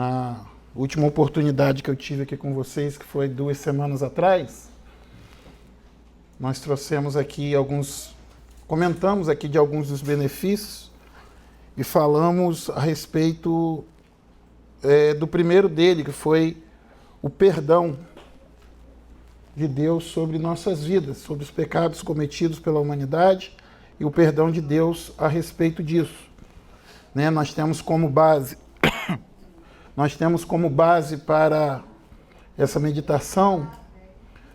Na última oportunidade que eu tive aqui com vocês, que foi 2 semanas atrás, nós trouxemos aqui comentamos aqui de alguns dos benefícios e falamos a respeito do primeiro dele, que foi o perdão de Deus sobre nossas vidas, sobre os pecados cometidos pela humanidade e o perdão de Deus a respeito disso. Nós temos como base para essa meditação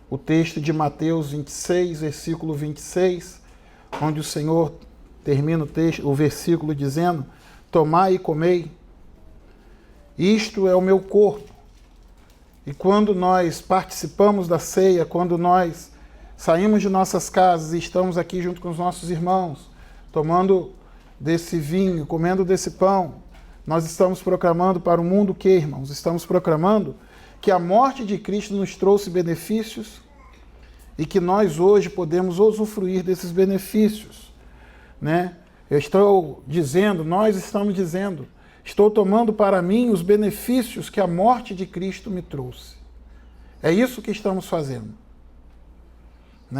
o texto de Mateus 26, versículo 26, onde o Senhor termina o versículo dizendo: tomai e comei, isto é o meu corpo. E quando nós participamos da ceia, quando nós saímos de nossas casas e estamos aqui junto com os nossos irmãos, tomando desse vinho, comendo desse pão, nós estamos proclamando para o mundo que, irmãos? Estamos proclamando que a morte de Cristo nos trouxe benefícios e que nós hoje podemos usufruir desses benefícios, Eu estou dizendo, nós estamos dizendo, estou tomando para mim os benefícios que a morte de Cristo me trouxe. É isso que estamos fazendo.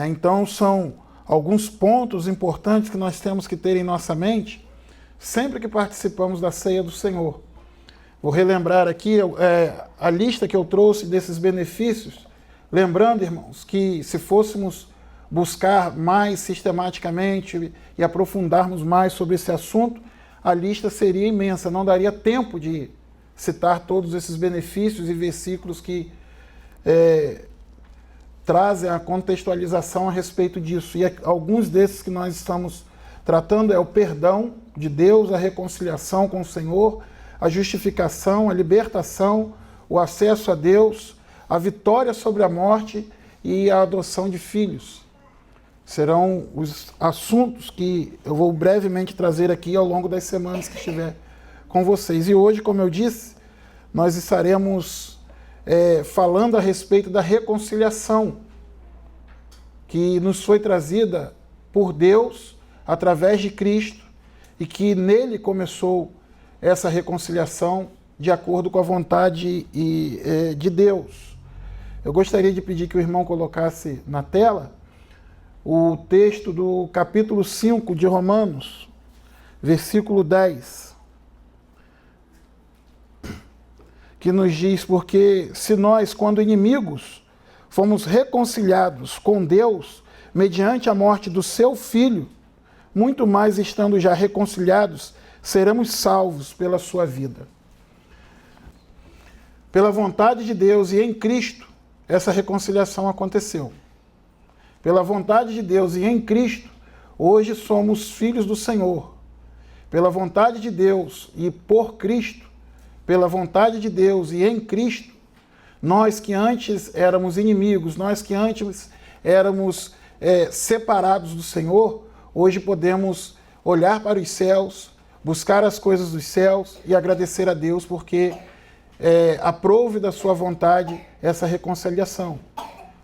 Então, são alguns pontos importantes que nós temos que ter em nossa mente sempre que participamos da ceia do Senhor. Vou relembrar aqui a lista que eu trouxe desses benefícios, lembrando, irmãos, que se fôssemos buscar mais sistematicamente e aprofundarmos mais sobre esse assunto, a lista seria imensa, não daria tempo de citar todos esses benefícios e versículos que trazem a contextualização a respeito disso. E alguns desses que nós estamos tratando é o perdão de Deus, a reconciliação com o Senhor, a justificação, a libertação, o acesso a Deus, a vitória sobre a morte e a adoção de filhos. Serão os assuntos que eu vou brevemente trazer aqui ao longo das semanas que estiver com vocês. E hoje, como eu disse, nós estaremos falando a respeito da reconciliação que nos foi trazida por Deus através de Cristo e que nele começou essa reconciliação de acordo com a vontade de Deus. Eu gostaria de pedir que o irmão colocasse na tela o texto do capítulo 5 de Romanos, versículo 10, que nos diz: porque se nós, quando inimigos, fomos reconciliados com Deus mediante a morte do seu Filho, muito mais estando já reconciliados, seremos salvos pela sua vida. Pela vontade de Deus e em Cristo, essa reconciliação aconteceu. Pela vontade de Deus e em Cristo, hoje somos filhos do Senhor. Pela vontade de Deus e por Cristo, pela vontade de Deus e em Cristo, nós que antes éramos inimigos, nós que antes éramos separados do Senhor, hoje podemos olhar para os céus, buscar as coisas dos céus e agradecer a Deus porque aprove da sua vontade essa reconciliação.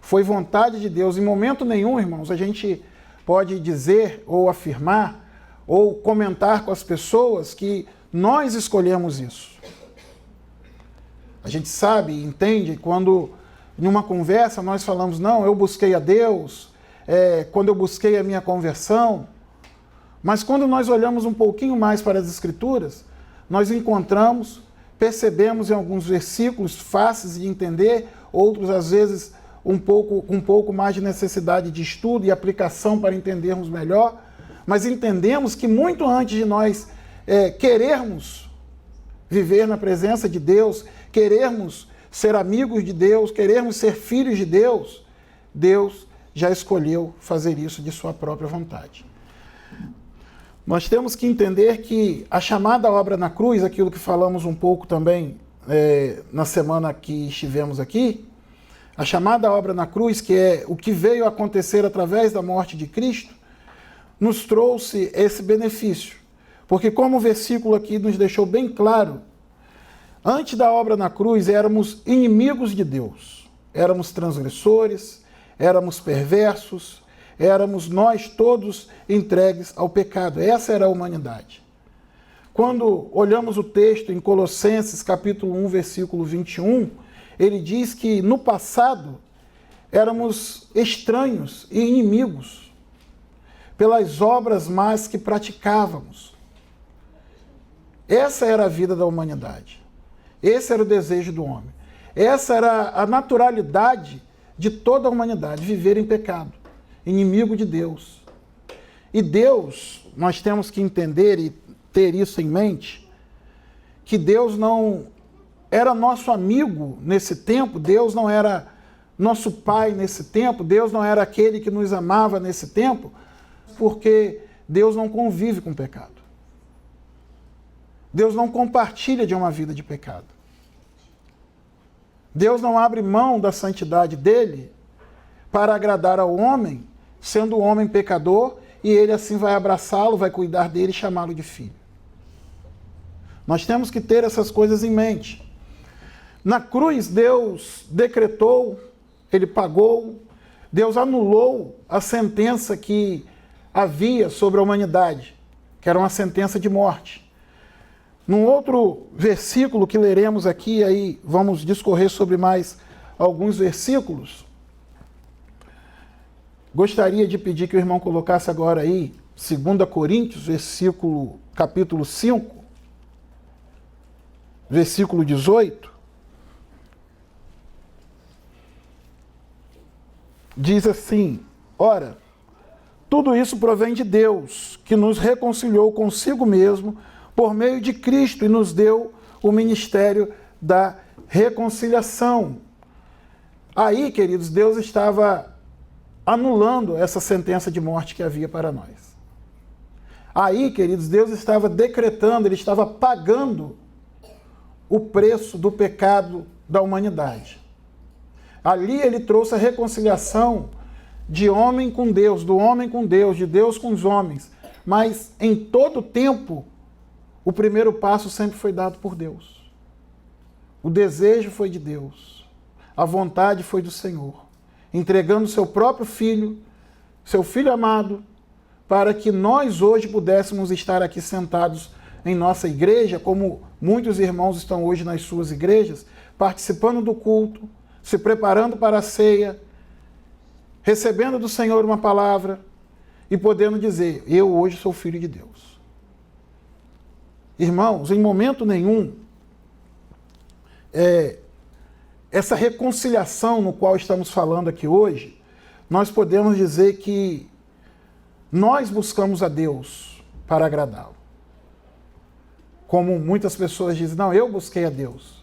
Foi vontade de Deus. Em momento nenhum, irmãos, a gente pode dizer ou afirmar ou comentar com as pessoas que nós escolhemos isso. A gente sabe e entende quando, em uma conversa, nós falamos: não, eu busquei a Deus, quando eu busquei a minha conversão. Mas quando nós olhamos um pouquinho mais para as Escrituras, nós encontramos, percebemos em alguns versículos fáceis de entender, outros às vezes com um pouco mais de necessidade de estudo e aplicação para entendermos melhor, mas entendemos que muito antes de nós querermos viver na presença de Deus, querermos ser amigos de Deus, querermos ser filhos de Deus, Deus já escolheu fazer isso de sua própria vontade. Nós temos que entender que a chamada obra na cruz, aquilo que falamos um pouco também na semana que estivemos aqui, a chamada obra na cruz, que é o que veio acontecer através da morte de Cristo, nos trouxe esse benefício. Porque como o versículo aqui nos deixou bem claro, antes da obra na cruz éramos inimigos de Deus, éramos transgressores, éramos perversos, éramos nós todos entregues ao pecado. Essa era a humanidade. quando olhamos o texto em Colossenses capítulo 1, versículo 21, ele diz que no passado éramos estranhos e inimigos pelas obras más que praticávamos. Essa era a vida da humanidade. Esse era o desejo do homem. Essa era a naturalidade de toda a humanidade, viver em pecado, inimigo de Deus. E Deus, nós temos que entender e ter isso em mente, que Deus não era nosso amigo nesse tempo, Deus não era nosso pai nesse tempo, Deus não era aquele que nos amava nesse tempo, porque Deus não convive com o pecado. Deus não compartilha de uma vida de pecado. Deus não abre mão da santidade dele para agradar ao homem, sendo o homem pecador, e ele assim vai abraçá-lo, vai cuidar dele e chamá-lo de filho. Nós temos que ter essas coisas em mente. Na cruz, Deus decretou, ele pagou, Deus anulou a sentença que havia sobre a humanidade, que era uma sentença de morte. Num outro versículo que leremos aqui, aí vamos discorrer sobre mais alguns versículos, gostaria de pedir que o irmão colocasse agora aí 2 Coríntios, capítulo 5, versículo 18. Diz assim: ora, tudo isso provém de Deus, que nos reconciliou consigo mesmo por meio de Cristo e nos deu o ministério da reconciliação. Aí, queridos, Deus estava anulando essa sentença de morte que havia para nós. Aí, queridos, Deus estava decretando, ele estava pagando o preço do pecado da humanidade. Ali ele trouxe a reconciliação de homem com Deus, do homem com Deus, de Deus com os homens. Mas em todo tempo, o primeiro passo sempre foi dado por Deus. O desejo foi de Deus. A vontade foi do Senhor. Entregando seu próprio filho, seu filho amado, para que nós hoje pudéssemos estar aqui sentados em nossa igreja, como muitos irmãos estão hoje nas suas igrejas, participando do culto, se preparando para a ceia, recebendo do Senhor uma palavra e podendo dizer: eu hoje sou filho de Deus. Irmãos, em momento nenhum, essa reconciliação no qual estamos falando aqui hoje, nós podemos dizer que nós buscamos a Deus para agradá-lo. Como muitas pessoas dizem: não, eu busquei a Deus.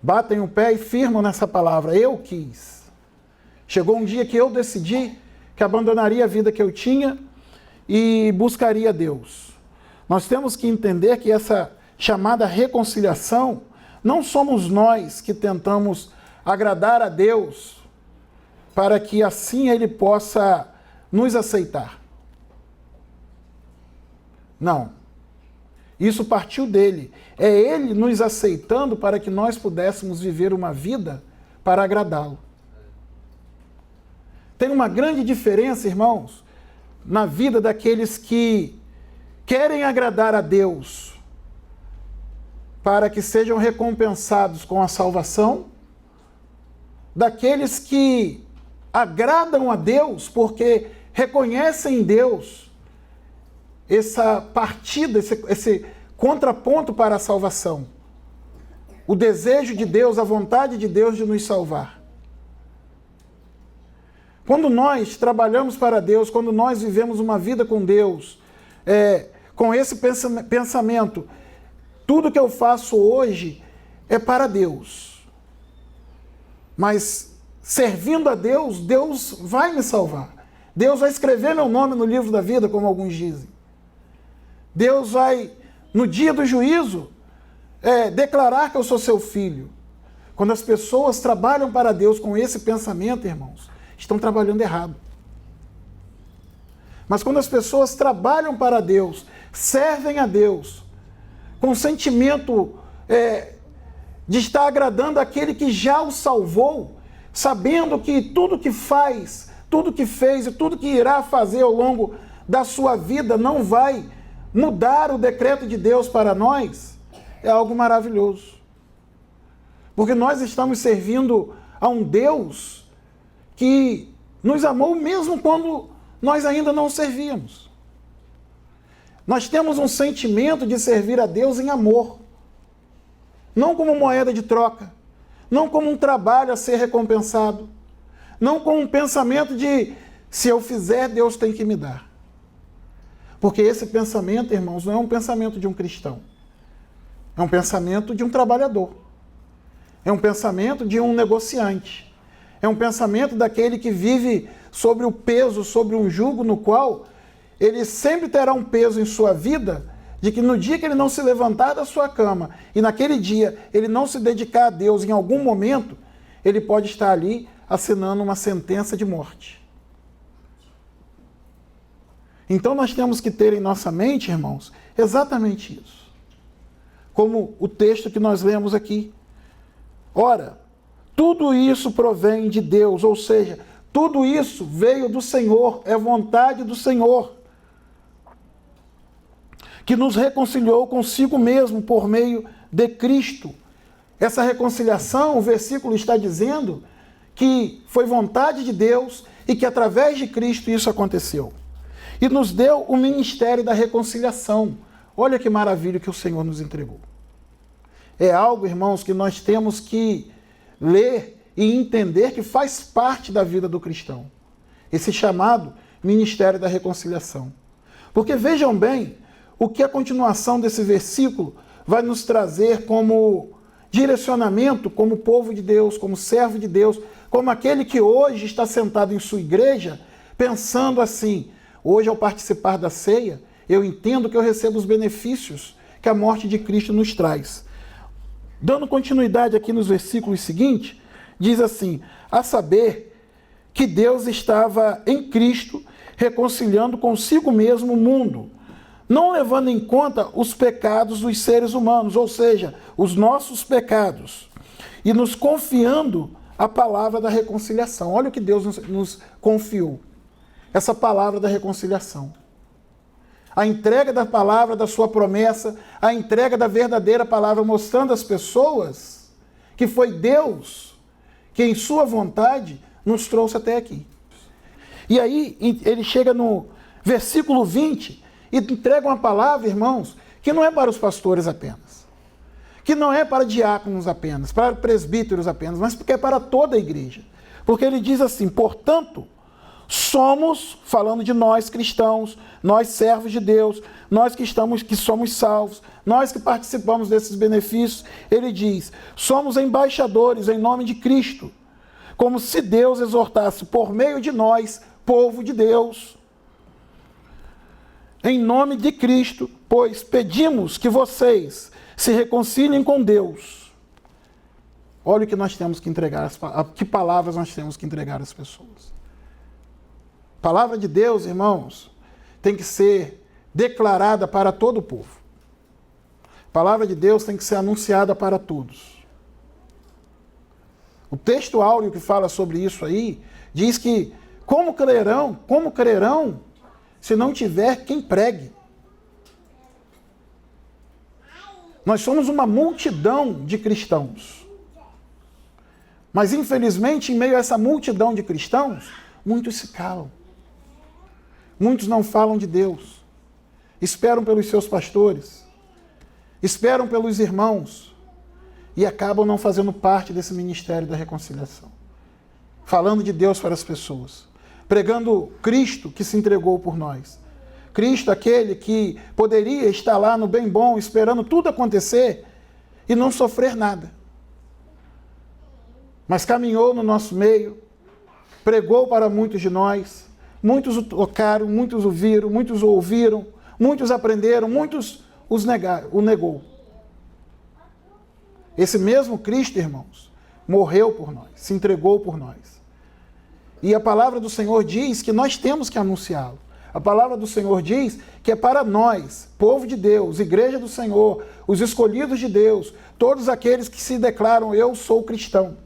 Batem o pé e firmam nessa palavra: eu quis. Chegou um dia que eu decidi que abandonaria a vida que eu tinha e buscaria Deus. Nós temos que entender que essa chamada reconciliação, não somos nós que tentamos agradar a Deus para que assim ele possa nos aceitar. Não. Isso partiu dele. É ele nos aceitando para que nós pudéssemos viver uma vida para agradá-lo. Tem uma grande diferença, irmãos, na vida daqueles que querem agradar a Deus para que sejam recompensados com a salvação, daqueles que agradam a Deus porque reconhecem em Deus essa partida, esse contraponto para a salvação. O desejo de Deus, a vontade de Deus de nos salvar. Quando nós trabalhamos para Deus, quando nós vivemos uma vida com Deus, com esse pensamento, tudo que eu faço hoje é para Deus. Mas servindo a Deus, Deus vai me salvar. Deus vai escrever meu nome no livro da vida, como alguns dizem. Deus vai, no dia do juízo, declarar que eu sou seu filho. Quando as pessoas trabalham para Deus com esse pensamento, irmãos, estão trabalhando errado. Mas quando as pessoas trabalham para Deus, servem a Deus, com o sentimento de estar agradando aquele que já o salvou, sabendo que tudo que faz, tudo que fez e tudo que irá fazer ao longo da sua vida não vai mudar o decreto de Deus para nós é algo maravilhoso. Porque nós estamos servindo a um Deus que nos amou mesmo quando nós ainda não o servíamos. Nós temos um sentimento de servir a Deus em amor. Não como moeda de troca. Não como um trabalho a ser recompensado. Não com um pensamento de, se eu fizer, Deus tem que me dar. Porque esse pensamento, irmãos, não é um pensamento de um cristão. É um pensamento de um trabalhador. É um pensamento de um negociante. É um pensamento daquele que vive sobre o peso, sobre um jugo no qual ele sempre terá um peso em sua vida, de que no dia que ele não se levantar da sua cama e naquele dia ele não se dedicar a Deus em algum momento, ele pode estar ali assinando uma sentença de morte. Então nós temos que ter em nossa mente, irmãos, exatamente isso. Como o texto que nós lemos aqui. Ora, tudo isso provém de Deus, ou seja, tudo isso veio do Senhor, é vontade do Senhor, que nos reconciliou consigo mesmo por meio de Cristo. Essa reconciliação, o versículo está dizendo que foi vontade de Deus e que através de Cristo isso aconteceu. E nos deu o ministério da reconciliação. Olha que maravilha que o Senhor nos entregou. É algo, irmãos, que nós temos que ler e entender que faz parte da vida do cristão. Esse chamado ministério da reconciliação. Porque vejam bem o que a continuação desse versículo vai nos trazer como direcionamento, como povo de Deus, como servo de Deus, como aquele que hoje está sentado em sua igreja, pensando assim: hoje, ao participar da ceia, eu entendo que eu recebo os benefícios que a morte de Cristo nos traz. Dando continuidade aqui nos versículos seguintes, diz assim: a saber que Deus estava em Cristo reconciliando consigo mesmo o mundo, não levando em conta os pecados dos seres humanos, ou seja, os nossos pecados, e nos confiando a palavra da reconciliação. Olha o que Deus nos confiou. Essa palavra da reconciliação. A entrega da palavra, da sua promessa, a entrega da verdadeira palavra, mostrando às pessoas que foi Deus que, em sua vontade, nos trouxe até aqui. E aí, ele chega no versículo 20 e entrega uma palavra, irmãos, que não é para os pastores apenas, que não é para diáconos apenas, para presbíteros apenas, mas porque é para toda a igreja. Porque ele diz assim: portanto, somos, falando de nós cristãos, nós servos de Deus, nós que somos salvos, nós que participamos desses benefícios, ele diz: somos embaixadores em nome de Cristo, como se Deus exortasse por meio de nós, povo de Deus, em nome de Cristo, pois pedimos que vocês se reconciliem com Deus. Olha o que nós temos que entregar, que palavras nós temos que entregar às pessoas. A palavra de Deus, irmãos, tem que ser declarada para todo o povo. A palavra de Deus tem que ser anunciada para todos. O texto áureo que fala sobre isso aí, diz que como crerão, se não tiver quem pregue? Nós somos uma multidão de cristãos. Mas, infelizmente, em meio a essa multidão de cristãos, muitos se calam. Muitos não falam de Deus. Esperam pelos seus pastores. Esperam pelos irmãos. E acabam não fazendo parte desse ministério da reconciliação. Falando de Deus para as pessoas. Pregando Cristo que se entregou por nós. Cristo, aquele que poderia estar lá no bem bom, esperando tudo acontecer e não sofrer nada. Mas caminhou no nosso meio, pregou para muitos de nós, muitos o tocaram, muitos o viram, muitos o ouviram, muitos aprenderam, muitos o negou. Esse mesmo Cristo, irmãos, morreu por nós, se entregou por nós. E a palavra do Senhor diz que nós temos que anunciá-lo. A palavra do Senhor diz que é para nós, povo de Deus, igreja do Senhor, os escolhidos de Deus, todos aqueles que se declaram: eu sou cristão.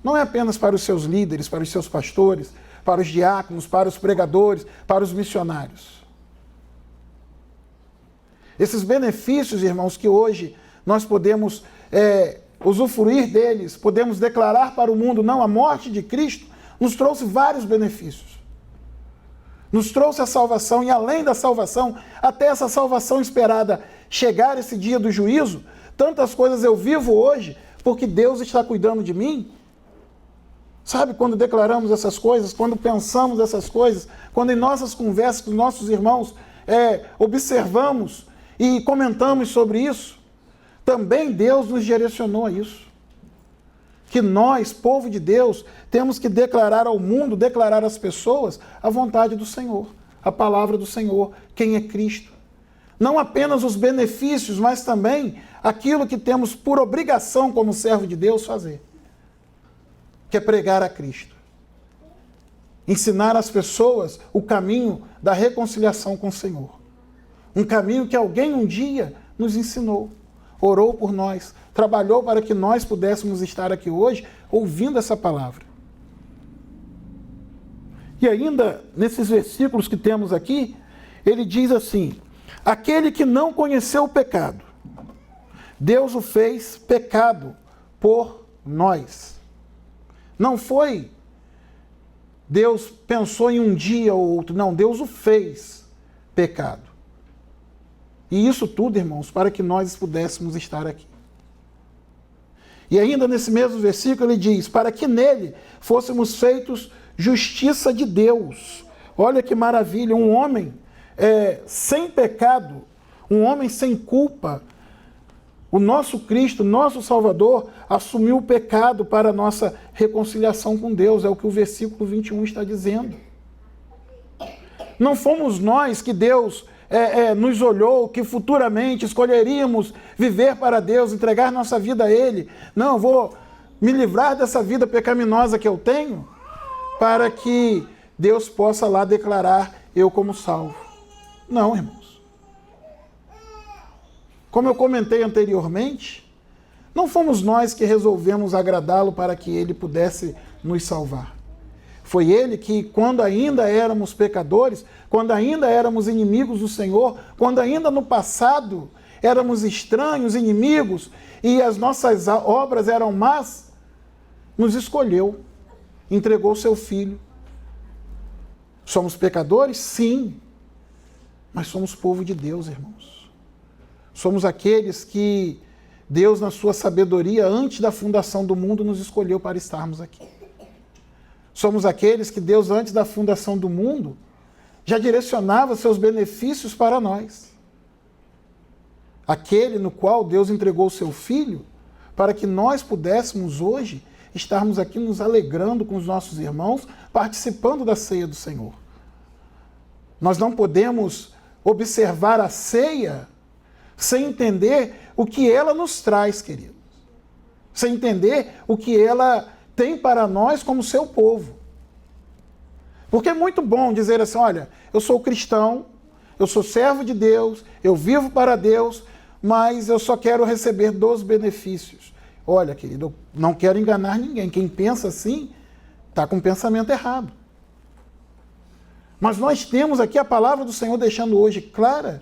Não é apenas para os seus líderes, para os seus pastores, para os diáconos, para os pregadores, para os missionários. Esses benefícios, irmãos, que hoje nós podemos usufruir deles, podemos declarar para o mundo, não, a morte de Cristo nos trouxe vários benefícios. Nos trouxe a salvação e além da salvação, até essa salvação esperada chegar esse dia do juízo, tantas coisas eu vivo hoje porque Deus está cuidando de mim. Sabe, quando declaramos essas coisas, quando pensamos essas coisas, quando em nossas conversas com nossos irmãos observamos e comentamos sobre isso, também Deus nos direcionou a isso. Que nós, povo de Deus, temos que declarar ao mundo, declarar às pessoas a vontade do Senhor, a palavra do Senhor, quem é Cristo. Não apenas os benefícios, mas também aquilo que temos por obrigação como servo de Deus fazer, que é pregar a Cristo. Ensinar às pessoas o caminho da reconciliação com o Senhor. Um caminho que alguém um dia nos ensinou, orou por nós, trabalhou para que nós pudéssemos estar aqui hoje ouvindo essa palavra. E ainda, nesses versículos que temos aqui, ele diz assim: aquele que não conheceu o pecado, Deus o fez pecado por nós. Não foi Deus pensou em um dia ou outro, não, Deus o fez pecado. E isso tudo, irmãos, para que nós pudéssemos estar aqui. E ainda nesse mesmo versículo ele diz, para que nele fôssemos feitos justiça de Deus. Olha que maravilha, um homem sem pecado, um homem sem culpa. O nosso Cristo, nosso Salvador, assumiu o pecado para a nossa reconciliação com Deus. É o que o versículo 21 está dizendo. Não fomos nós que Deus nos olhou, que futuramente escolheríamos viver para Deus, entregar nossa vida a Ele. Não, eu vou me livrar dessa vida pecaminosa que eu tenho, para que Deus possa lá declarar eu como salvo. Não, irmãos. Como eu comentei anteriormente, não fomos nós que resolvemos agradá-lo para que Ele pudesse nos salvar. Foi Ele que, quando ainda éramos pecadores, quando ainda éramos inimigos do Senhor, quando ainda no passado éramos estranhos, inimigos, e as nossas obras eram más, nos escolheu, entregou seu Filho. Somos pecadores? Sim, mas somos povo de Deus, irmãos. Somos aqueles que Deus, na sua sabedoria, antes da fundação do mundo, nos escolheu para estarmos aqui. Somos aqueles que Deus, antes da fundação do mundo, já direcionava seus benefícios para nós. Aquele no qual Deus entregou o seu Filho, para que nós pudéssemos hoje estarmos aqui nos alegrando com os nossos irmãos, participando da ceia do Senhor. Nós não podemos observar a ceia sem entender o que ela nos traz, queridos. Sem entender o que ela tem para nós como seu povo. Porque é muito bom dizer assim, olha, eu sou cristão, eu sou servo de Deus, eu vivo para Deus, mas eu só quero receber dos benefícios. Olha, querido, eu não quero enganar ninguém. Quem pensa assim, está com o pensamento errado. Mas nós temos aqui a palavra do Senhor deixando hoje clara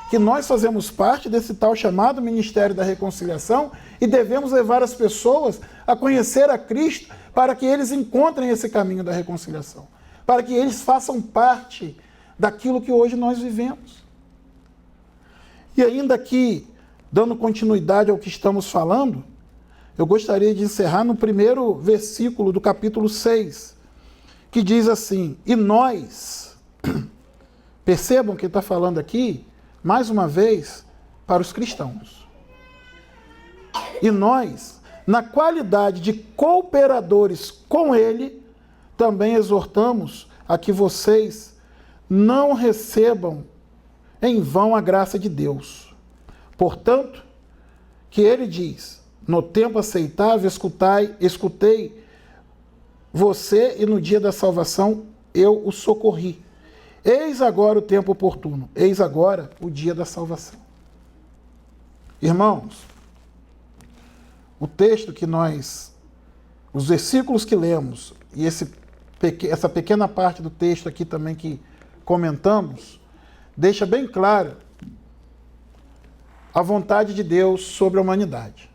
que nós fazemos parte desse tal chamado Ministério da Reconciliação e devemos levar as pessoas a conhecer a Cristo para que eles encontrem esse caminho da reconciliação, para que eles façam parte daquilo que hoje nós vivemos. E ainda aqui, dando continuidade ao que estamos falando, eu gostaria de encerrar no primeiro versículo do capítulo 6, que diz assim, e nós, percebam que está falando aqui, mais uma vez, para os cristãos. E nós, na qualidade de cooperadores com Ele, também exortamos a que vocês não recebam em vão a graça de Deus. Portanto, que Ele diz, no tempo aceitável escutei você e no dia da salvação eu o socorri. Eis agora o tempo oportuno, eis agora o dia da salvação. Irmãos, o texto que os versículos que lemos, e essa pequena parte do texto aqui também que comentamos, deixa bem claro a vontade de Deus sobre a humanidade.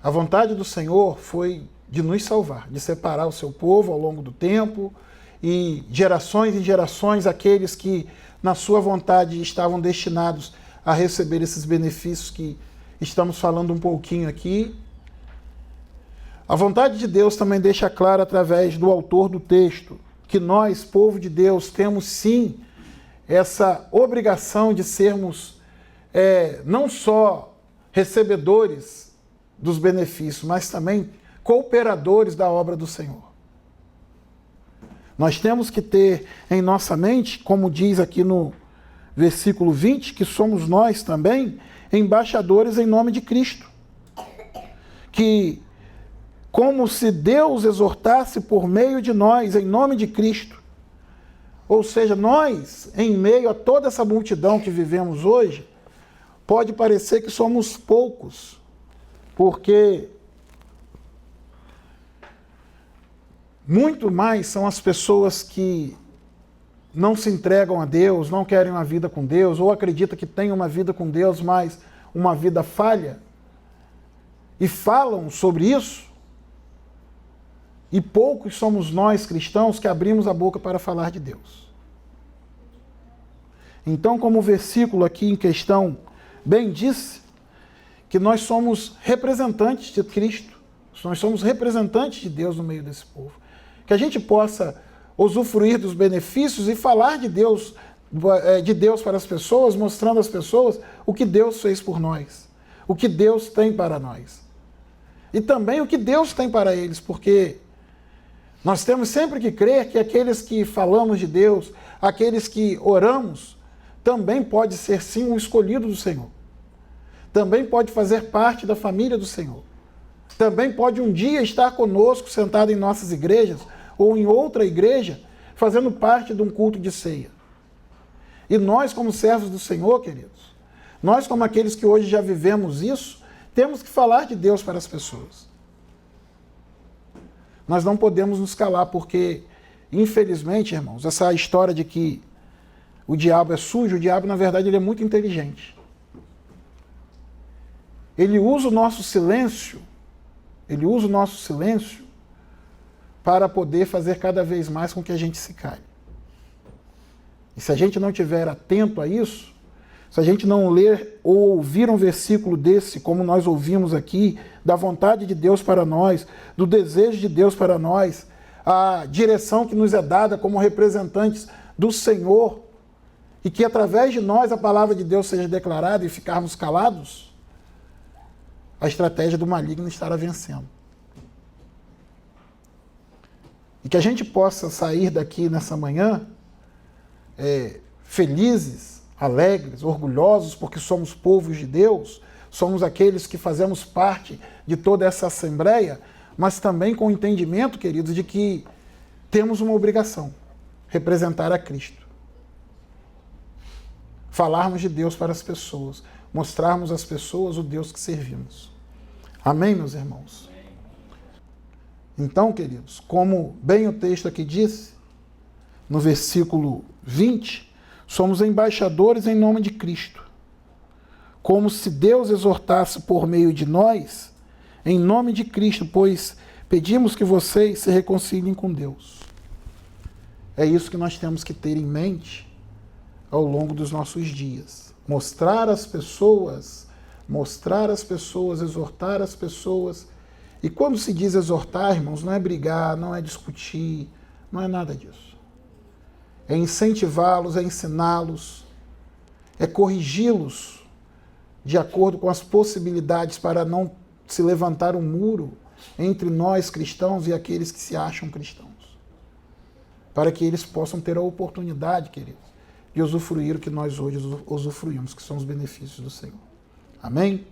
A vontade do Senhor foi de nos salvar, de separar o seu povo ao longo do tempo e gerações em gerações aqueles que na sua vontade estavam destinados a receber esses benefícios que estamos falando um pouquinho aqui. A vontade de Deus também deixa claro através do autor do texto que nós, povo de Deus, temos sim essa obrigação de sermos não só recebedores dos benefícios, mas também cooperadores da obra do Senhor. Nós temos que ter em nossa mente, como diz aqui no versículo 20, que somos nós também embaixadores em nome de Cristo. Que, como se Deus exortasse por meio de nós, em nome de Cristo. Ou seja, nós, em meio a toda essa multidão que vivemos hoje, pode parecer que somos poucos, porque muito mais são as pessoas que não se entregam a Deus, não querem uma vida com Deus, ou acreditam que têm uma vida com Deus, mas uma vida falha, e falam sobre isso, e poucos somos nós cristãos que abrimos a boca para falar de Deus. Então, como o versículo aqui em questão bem disse, que nós somos representantes de Cristo, nós somos representantes de Deus no meio desse povo. Que a gente possa usufruir dos benefícios e falar de Deus para as pessoas, mostrando às pessoas o que Deus fez por nós, o que Deus tem para nós. E também o que Deus tem para eles, porque nós temos sempre que crer que aqueles que falamos de Deus, aqueles que oramos, também pode ser sim um escolhido do Senhor. Também pode fazer parte da família do Senhor. Também pode um dia estar conosco, sentado em nossas igrejas, ou em outra igreja, fazendo parte de um culto de ceia. E nós, como servos do Senhor, queridos, nós, como aqueles que hoje já vivemos isso, temos que falar de Deus para as pessoas. Nós não podemos nos calar, porque, infelizmente, irmãos, essa história de que o diabo é sujo, o diabo, na verdade, ele é muito inteligente. Ele usa o nosso silêncio, para poder fazer cada vez mais com que a gente se cale. E se a gente não estiver atento a isso, se a gente não ler ou ouvir um versículo desse, como nós ouvimos aqui, da vontade de Deus para nós, do desejo de Deus para nós, a direção que nos é dada como representantes do Senhor, e que através de nós a palavra de Deus seja declarada e ficarmos calados, a estratégia do maligno estará vencendo. E que a gente possa sair daqui nessa manhã felizes, alegres, orgulhosos, porque somos povos de Deus, somos aqueles que fazemos parte de toda essa assembleia, mas também com o entendimento, queridos, de que temos uma obrigação: representar a Cristo. Falarmos de Deus para as pessoas, mostrarmos às pessoas o Deus que servimos. Amém, meus irmãos? Então, queridos, como bem o texto aqui disse, no versículo 20, somos embaixadores em nome de Cristo, como se Deus exortasse por meio de nós, em nome de Cristo, pois pedimos que vocês se reconciliem com Deus. É isso que nós temos que ter em mente ao longo dos nossos dias. Mostrar às pessoas, exortar as pessoas. E quando se diz exortar, irmãos, não é brigar, não é discutir, não é nada disso. É incentivá-los, é ensiná-los, é corrigi-los de acordo com as possibilidades para não se levantar um muro entre nós cristãos e aqueles que se acham cristãos. Para que eles possam ter a oportunidade, queridos, de usufruir o que nós hoje usufruímos, que são os benefícios do Senhor. Amém?